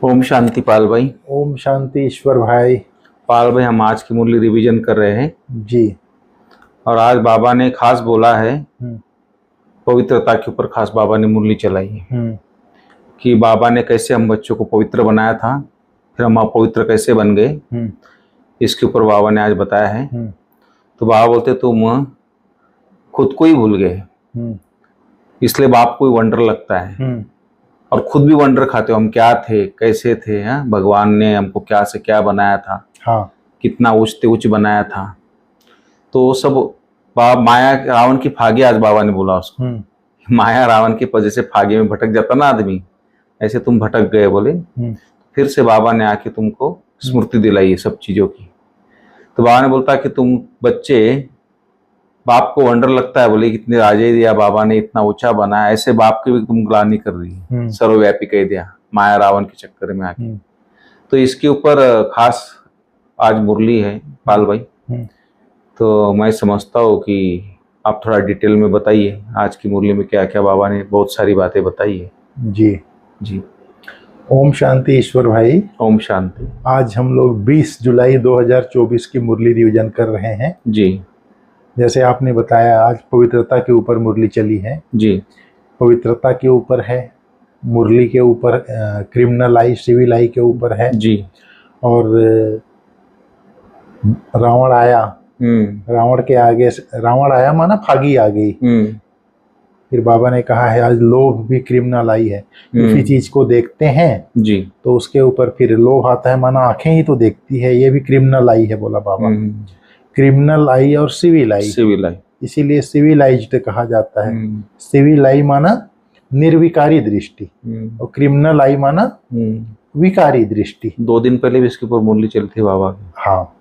ओम शांति पाल भाई। ओम शांति ईश्वर भाई। पाल भाई, हम आज की मुरली रिवीजन कर रहे हैं जी। और आज बाबा ने खास बोला है, हम्म पवित्रता के ऊपर खास बाबा ने मुरली चलाई है हम्म कि बाबा ने कैसे हम बच्चों को पवित्र बनाया था, फिर हम अपवित्र कैसे बन गए, हम्म इसके ऊपर बाबा ने आज बताया है। हम्म तो बाबा बोलते तुम खुद को ही भूल गए, हम्म इसलिए बाप को ही वंडर लगता है हम्म और खुद भी वंडर खाते हो हम क्या थे, कैसे थे। भगवान ने हमको क्या से क्या बनाया था, हाँ। कितना उच्च से उच्च बनाया था। तो वो सब माया रावण की फागी, आज बाबा ने बोला उसको, माया रावण के पर जैसे फागे में भटक जाता ना आदमी, ऐसे तुम भटक गए बोले। फिर से बाबा ने आके तुमको स्मृति दिलाई ये सब चीजों की। तो बाबा ने बोलता कि तुम बच्चे, बाप को वंडर लगता है बोले कितने राजे दिया बाबा ने, इतना ऊंचा बनाया, ऐसे बाप की भी तुम ग्लानि कर दी, सर्वव्यापी कह दिया माया रावण के चक्कर में आके। तो इसके ऊपर खास आज मुरली है पाल भाई। तो मैं समझता हूँ कि आप थोड़ा डिटेल में बताइए आज की मुरली में क्या क्या बाबा ने बहुत सारी बातें बताई है। जी जी। ओम शांति ईश्वर भाई। ओम शांति। आज हम लोग 20 जुलाई 2024 की मुरली रिवीजन कर रहे हैं। जी। जैसे आपने बताया आज पवित्रता के ऊपर मुरली चली है। जी। पवित्रता के ऊपर है, मुरली के ऊपर क्रिमिनल आई, सिविल आई के ऊपर है। जी। और रावण आया, रावण के आगे, रावण आया माना फागी आ गई। फिर बाबा ने कहा है आज लोभ भी क्रिमिनल आई है। किसी चीज को देखते हैं जी तो उसके ऊपर फिर लोभ आता है, माना आंखें ही तो देखती है, ये भी क्रिमिनल आई है बोला बाबा। क्रिमिनल आई और सिविल आई, इसीलिए सिविलाइज्ड कहा जाता है। सिविल आई माना निर्विकारी दृष्टि और क्रिमिनल आई माना विकारी दृष्टि। 2 दिन पहले भी इसके ऊपर मुरली चली थी बाबा की। हाँ।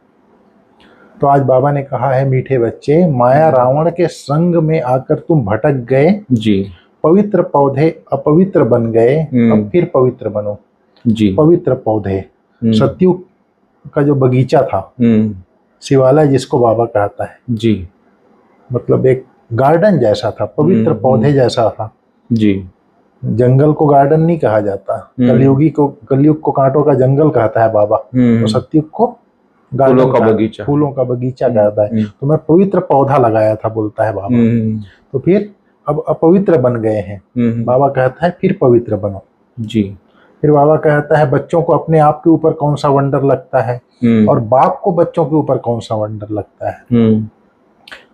तो आज बाबा ने कहा है मीठे बच्चे, माया रावण के संग में आकर तुम भटक गए जी। पवित्र पौधे अपवित्र बन गए, अब फिर पवित्र बनो जी। पवित्र पौधे, सतयुग का जो बगीचा था, शिवालय जिसको बाबा कहता है जी, मतलब एक गार्डन जैसा था, पवित्र पौधे जैसा था जी। जंगल को गार्डन नहीं कहा जाता, कलयुग को कांटों का जंगल कहता है बाबा, तो सतयुग को फूलों का बगीचा, फूलों का बगीचा कहता है। तो मैं पवित्र पौधा लगाया था बोलता है बाबा। तो फिर अब अपवित्र बन गए हैं, बाबा कहता है फिर पवित्र बनो जी। फिर बाबा कहता है बच्चों को अपने आप के ऊपर कौन सा वंडर लगता है और बाप को बच्चों के ऊपर कौन सा वंडर लगता है।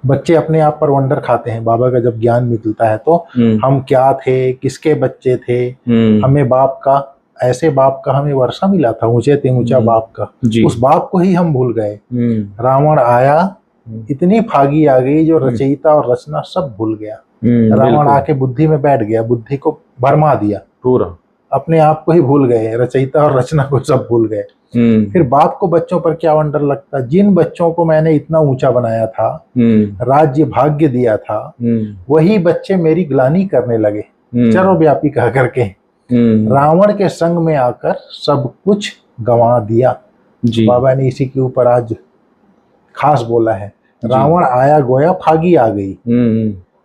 बच्चे अपने आप पर वंडर खाते हैं। बाबा का जब ज्ञान मिलता है तो हम क्या थे, किसके बच्चे थे, हमें बाप का, ऐसे बाप का हमें वर्षा मिला था, ऊंचे ते ऊंचा बाप का, उस बाप को ही हम भूल गए। रावण आया, इतनी फागी आ गई जो रचयिता और रचना सब भूल गया। रावण आके बुद्धि में बैठ गया, बुद्धि को भरमा दिया पूरा, अपने आप को ही भूल गए, रचयिता और रचना को सब भूल गए। फिर बाप को बच्चों पर क्या वंडर लगता, जिन बच्चों को मैंने इतना ऊंचा बनाया था, राज्य भाग्य दिया था, वही बच्चे मेरी ग्लानि करने लगे, सर्वव्यापी कह करके रावण के संग में आकर सब कुछ गंवा दिया जी। बाबा ने इसी के ऊपर आज खास बोला है, रावण आया गोया फागी आ गई।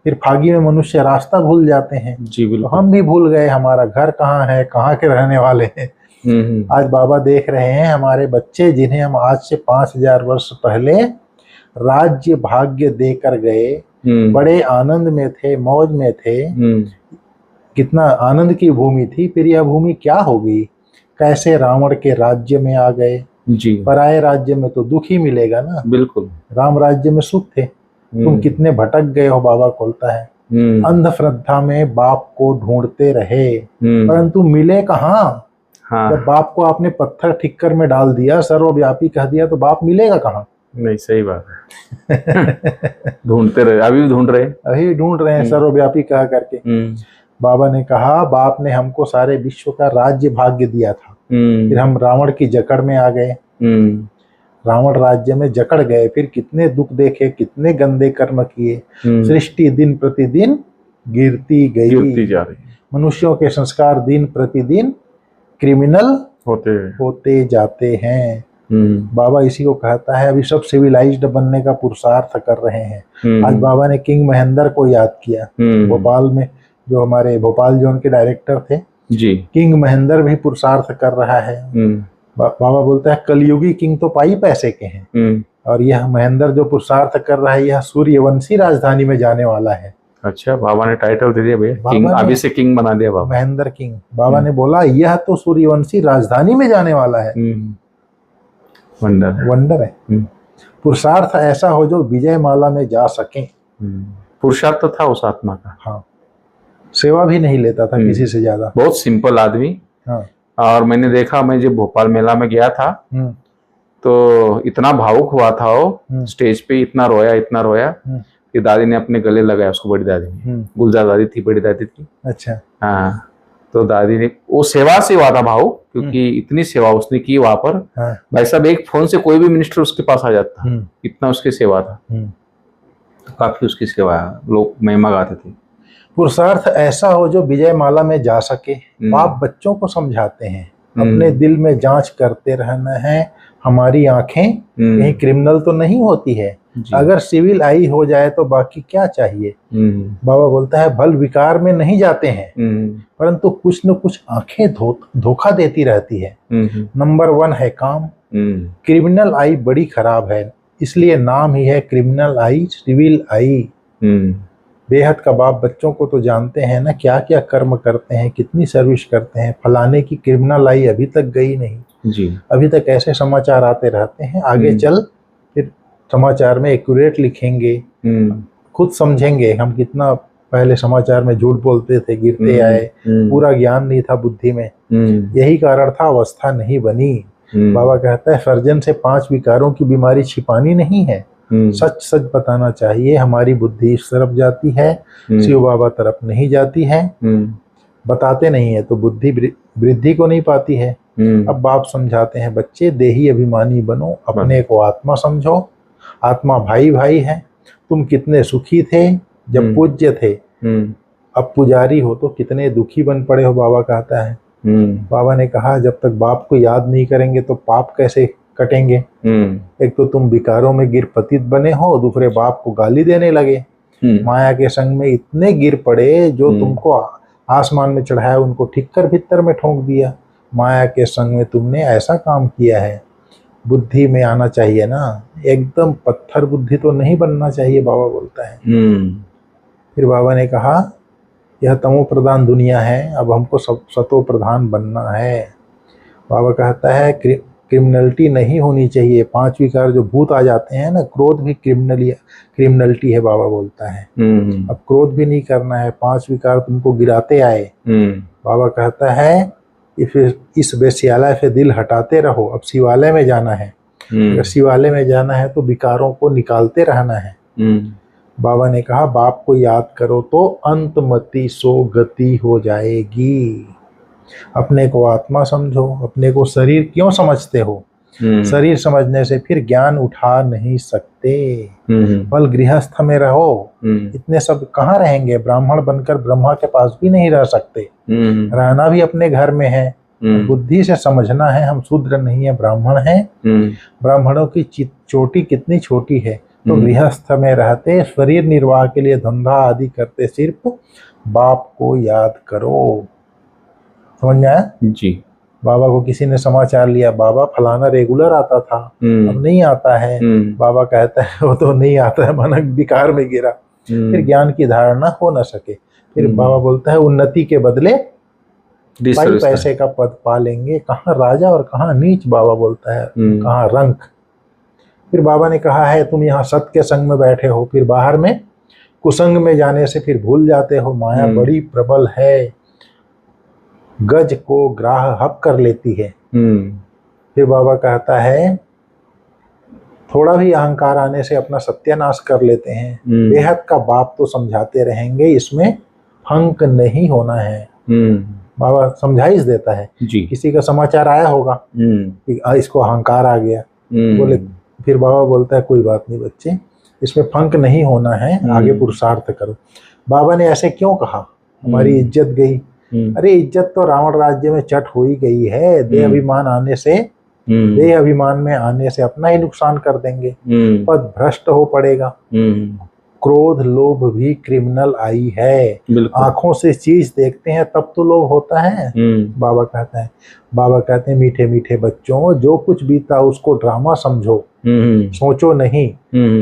फिर फागी में मनुष्य रास्ता भूल जाते हैं जी। तो हम भी भूल गए हमारा घर कहाँ है, कहाँ के रहने वाले हैं। आज बाबा देख रहे हैं हमारे बच्चे जिन्हें हम आज से 5000 वर्ष पहले राज्य भाग्य देकर गए, बड़े आनंद में थे, मौज में थे, कितना आनंद की भूमि थी, फिर यह भूमि क्या हो गई, कैसे रावण के राज्य में आ गए जी। पराये राज्य में तो दुख ही मिलेगा ना, बिल्कुल। राम राज्य में सुख थे, तुम कितने भटक गए हो, बाबा खोलता है। अंध श्रद्धा में बाप को ढूंढते रहे परंतु मिले कहाँ। हाँ। जब बाप को आपने पत्थर ठिक्कर में डाल दिया, सर्वव्यापी कह दिया, तो बाप मिलेगा कहाँ। नहीं, सही बात है। ढूंढते रहे, अभी भी ढूंढ रहे हैं सर्वव्यापी कह करके। बाबा ने कहा बाप ने हमको सारे विश्व का राज्य भाग्य दिया था, फिर हम रावण की जकड़ में आ गए, रावण राज्य में जकड़ गए, फिर कितने दुख देखे, कितने गंदे कर्म किए, सृष्टि दिन प्रतिदिन गिरती जा रही, मनुष्यों के संस्कार दिन प्रतिदिन क्रिमिनल होते जाते हैं। बाबा इसी को कहता है, अभी सब सिविलाइज्ड बनने का पुरुषार्थ कर रहे हैं। आज बाबा ने किंग महेंद्र को याद किया, भोपाल में, जो हमारे भोपाल जोन के डायरेक्टर थे, जी। किंग महेंद्र भी पुरुषार्थ कर रहा है। बाबा बोलता है कलयुगी किंग तो पाई पैसे के हैं, और यह महेंद्र जो पुरुषार्थ कर रहा है यह सूर्यवंशी राजधानी में जाने वाला है। अच्छा, बाबा ने टाइटल दे दिया भैया, किंग अभी से किंग बना दिया बाबा, महेंद्र किंग। बाबा ने बोला यह तो सूर्यवंशी राजधानी में जाने वाला है। वंडर है। पुरुषार्थ ऐसा हो जो विजय माला में जा सके। पुरुषार्थ था उस आत्मा का। हाँ, सेवा भी नहीं लेता था किसी से ज्यादा, बहुत सिंपल आदमी। हाँ। और मैंने देखा, मैं जब भोपाल मेला में गया था तो इतना भावुक हुआ था वो, स्टेज पे इतना रोया कि दादी ने अपने गले लगाया उसको, बड़ी दादी ने, गुलजार दादी थी, बड़ी दादी थी। अच्छा। हाँ, तो दादी ने, वो सेवा से हुआ था भावुक, क्योंकि इतनी सेवा उसने की वहां पर। हाँ। भाई साहब, एक फोन से कोई भी मिनिस्टर उसके पास आ जाता, इतना उसकी सेवा था। तो काफी उसकी सेवा, लोग महिमा गाते थे। पुरुषार्थ ऐसा हो जो विजय माला में जा सके। बाप बच्चों को समझाते हैं, अपने दिल में जांच करते रहना है, हमारी आंखें कहीं क्रिमिनल तो नहीं होती है, अगर सिविल आई हो जाए तो बाकी क्या चाहिए। बाबा बोलता है भल विकार में नहीं जाते हैं, परंतु कुछ न कुछ आंखें धोखा देती रहती है। नंबर 1 है काम। क्रिमिनल आई बड़ी खराब है, इसलिए नाम ही है क्रिमिनल आई, सिविल आई। बेहद का बाप बच्चों को तो जानते हैं ना, क्या क्या कर्म करते हैं, कितनी सर्विस करते हैं। फलाने की क्रिमिनल आई अभी तक गई नहीं जी, अभी तक ऐसे समाचार आते रहते हैं। आगे चल फिर समाचार में एक्यूरेट लिखेंगे, खुद समझेंगे हम कितना पहले समाचार में झूठ बोलते थे, गिरते आए, पूरा ज्ञान नहीं था बुद्धि में, यही कारण था अवस्था नहीं बनी। बाबा कहता है सर्जन से 5 विकारों की बीमारी छिपानी नहीं है, सच सच बताना चाहिए। हमारी बुद्धि इस तरफ जाती है, शिव बाबा तरफ नहीं जाती है। बताते नहीं है तो बुद्धि वृद्धि को नहीं पाती है। अब बाप समझाते हैं बच्चे देही अभिमानी बनो, अपने को आत्मा समझो, आत्मा भाई भाई है। तुम कितने सुखी थे जब पूज्य थे, अब पुजारी हो तो कितने दुखी बन पड़े हो। बाबा कहता है, बाबा ने कहा जब तक बाप को याद नहीं करेंगे तो पाप कैसे कटेंगे। एक तो तुम विकारों में गिर पतित बने हो, दूसरे बाप को गाली देने लगे, माया के संग में इतने गिर पड़े, जो तुमको आसमान में चढ़ाया उनको ठीक कर भीतर में ठोक दिया। माया के संग में तुमने ऐसा काम किया है। बुद्धि में आना चाहिए ना, एकदम पत्थर बुद्धि तो नहीं बनना चाहिए, बाबा बोलता है। फिर बाबा ने कहा यह तमो प्रधान दुनिया है, अब हमको सतो प्रधान बनना है। बाबा कहता है क्रिमिनलिटी नहीं होनी चाहिए। 5 विकार जो भूत आ जाते हैं ना, क्रोध भी क्रिमिनलिटी है, बाबा बोलता है। अब क्रोध भी नहीं करना है, 5 विकार तुमको गिराते आए। बाबा कहता है इस वेश्यालय से दिल हटाते रहो, अब शिवालय में जाना है। अगर शिवालय में जाना है तो विकारों को निकालते रहना है। बाबा ने कहा बाप को याद करो तो अंतमति सो गति हो जाएगी। अपने को आत्मा समझो, अपने को शरीर क्यों समझते हो, शरीर समझने से फिर ज्ञान उठा नहीं सकते। बल गृहस्थ में रहो, इतने सब कहाँ रहेंगे, ब्राह्मण बनकर ब्रह्मा के पास भी नहीं रह सकते, रहना भी अपने घर में है। बुद्धि से समझना है हम शूद्र नहीं है, ब्राह्मण हैं। ब्राह्मणों की चोटी कितनी छोटी है, तो गृहस्थ में रहते, शरीर निर्वाह के लिए धंधा आदि करते, सिर्फ बाप को याद करो। समझ में आया जी। बाबा को किसी ने समाचार लिया, बाबा फलाना रेगुलर आता था, अब नहीं आता है। बाबा कहता है वो तो नहीं आता है, मन विकार में गिरा, फिर ज्ञान की धारणा हो न सके। फिर बाबा बोलता है उन्नति के बदले भाई पैसे का पद पा लेंगे, कहाँ राजा और कहाँ नीच। बाबा बोलता है कहाँ रंक। फिर बाबा ने कहा है तुम यहाँ सत्य के संग में बैठे हो, फिर बाहर में कुसंग में जाने से फिर भूल जाते हो। माया बड़ी प्रबल है, गज को ग्राह हक कर लेती है। फिर बाबा कहता है थोड़ा भी अहंकार आने से अपना सत्यानाश कर लेते हैं। बेहद का बाप तो समझाते रहेंगे, इसमें फंक नहीं होना है। बाबा समझाइश देता है जी। किसी का समाचार आया होगा कि इसको अहंकार आ गया, बोले, फिर बाबा बोलता है कोई बात नहीं बच्चे, इसमें फंक नहीं होना है, आगे पुरुषार्थ करो। बाबा ने ऐसे क्यों कहा, हमारी इज्जत गई। अरे इज्जत तो रावण राज्य में चट हो ही गई है। देह अभिमान आने से, देह अभिमान में आने से अपना ही नुकसान कर देंगे, पद भ्रष्ट हो पड़ेगा। क्रोध लोभ भी क्रिमिनल आई है। बिल्कुल। आंखों से चीज देखते हैं तब तो लोभ होता है। बाबा कहते हैं मीठे मीठे बच्चों, जो कुछ बीता उसको ड्रामा समझो, सोचो नहीं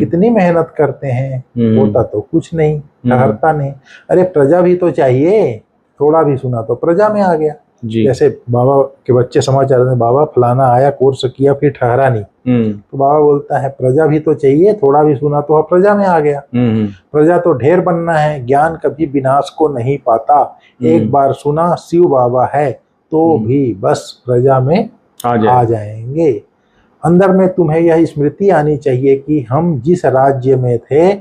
कितनी मेहनत करते हैं, होता तो कुछ नहीं, ठहरता नहीं। अरे प्रजा भी तो चाहिए, थोड़ा भी सुना तो प्रजा में आ गया। जैसे बाबा के बच्चे समाचार देते, बाबा फलाना आया कोर्स किया फिर ठहरा नहीं, तो बाबा बोलता है प्रजा भी तो चाहिए, थोड़ा भी सुना तो प्रजा में आ गया। प्रजा तो ढेर बनना है, ज्ञान कभी विनाश को नहीं पाता, एक बार सुना शिव बाबा है तो भी बस प्रजा में आ जाएंगे। अंदर में तुम्हें यह स्मृति आनी चाहिए कि हम जिस राज्य में थे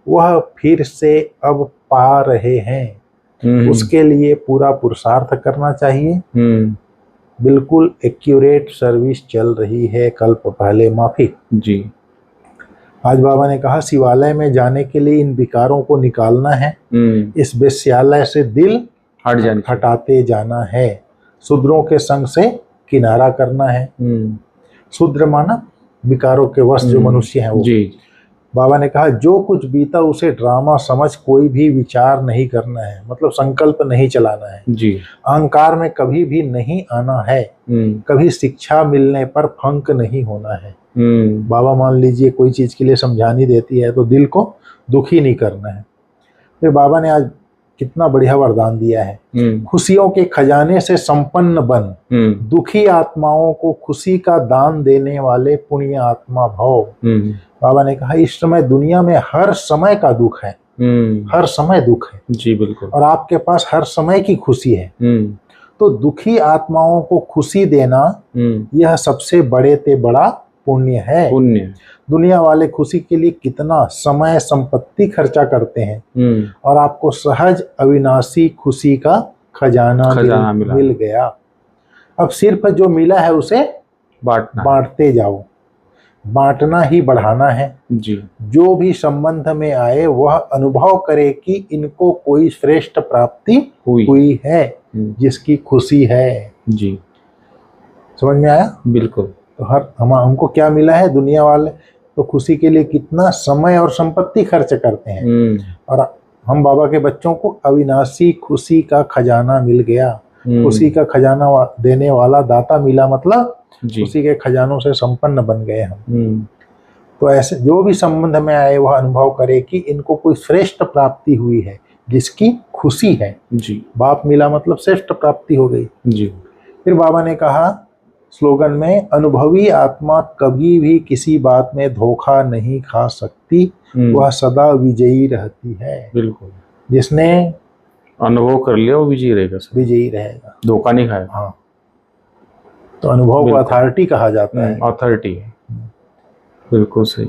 वह फिर से अब पा रहे हैं, उसके लिए पूरा पुरुषार्थ करना चाहिए। बिल्कुल एक्यूरेट सर्विस चल रही है, कल्प पहले माफी जी। आज बाबा ने कहा शिवालय में जाने के लिए इन विकारों को निकालना है, इस वेश्यालय से दिल हटाते जाना है, शूद्रों के संग से किनारा करना है। शूद्र माना विकारों के वश जो मनुष्य हैं वो जी। बाबा ने कहा जो कुछ बीता उसे ड्रामा समझ कोई भी विचार नहीं करना है, मतलब संकल्प नहीं चलाना है जी। अहंकार में कभी भी नहीं आना है, कभी शिक्षा मिलने पर फंक नहीं होना है। बाबा मान लीजिए कोई चीज के लिए समझानी देती है तो दिल को दुखी नहीं करना है। फिर बाबा ने आज कितना बढ़िया वरदान दिया है, खुशियों के खजाने से संपन्न बन, दुखी आत्माओं को खुशी का दान देने वाले पुण्य आत्मा भव। बाबा ने कहा इस समय दुनिया में हर समय का दुख है, हर समय दुख है जी बिल्कुल, और आपके पास हर समय की खुशी है। तो दुखी आत्माओं को खुशी देना यह सबसे बड़े ते बड़ा पुण्य है। दुनिया वाले खुशी के लिए कितना समय संपत्ति खर्चा करते हैं, और आपको सहज अविनाशी खुशी का खजाना मिल गया। अब सिर्फ जो मिला है उसे बांटते जाओ, बांटना ही बढ़ाना है जी। जो भी संबंध में आए वह अनुभव करे कि इनको कोई श्रेष्ठ प्राप्ति हुई है, जिसकी खुशी है जी। समझ में आया? बिल्कुल। तो हमको क्या मिला है, दुनिया वाले तो खुशी के लिए कितना समय और संपत्ति खर्च करते हैं, और हम बाबा के बच्चों को अविनाशी खुशी का खजाना मिल गया। खुशी का खजाना देने वाला दाता मिला, मतलब खुशी के खजानों से संपन्न बन गए हम। तो ऐसे जो भी संबंध में आए वह अनुभव करे कि इनको कोई श्रेष्ठ प्राप्ति हुई है, जिसकी खुशी है जी। बाप मिला मतलब श्रेष्ठ प्राप्ति हो गई जी। फिर बाबा ने कहा स्लोगन में, अनुभवी आत्मा कभी भी किसी बात में धोखा नहीं खा सकती, वह सदा विजयी रहती है। बिल्कुल, जिसने अनुभव कर लिया वो विजयी रहेगा, विजयी रहेगा, धोखा नहीं खाएगा। हाँ, तो अनुभव को अथॉरिटी कहा जाता है, अथॉरिटी। बिल्कुल सही।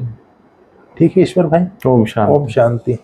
ठीक है ईश्वर भाई, ओम शांति। ओम शांति।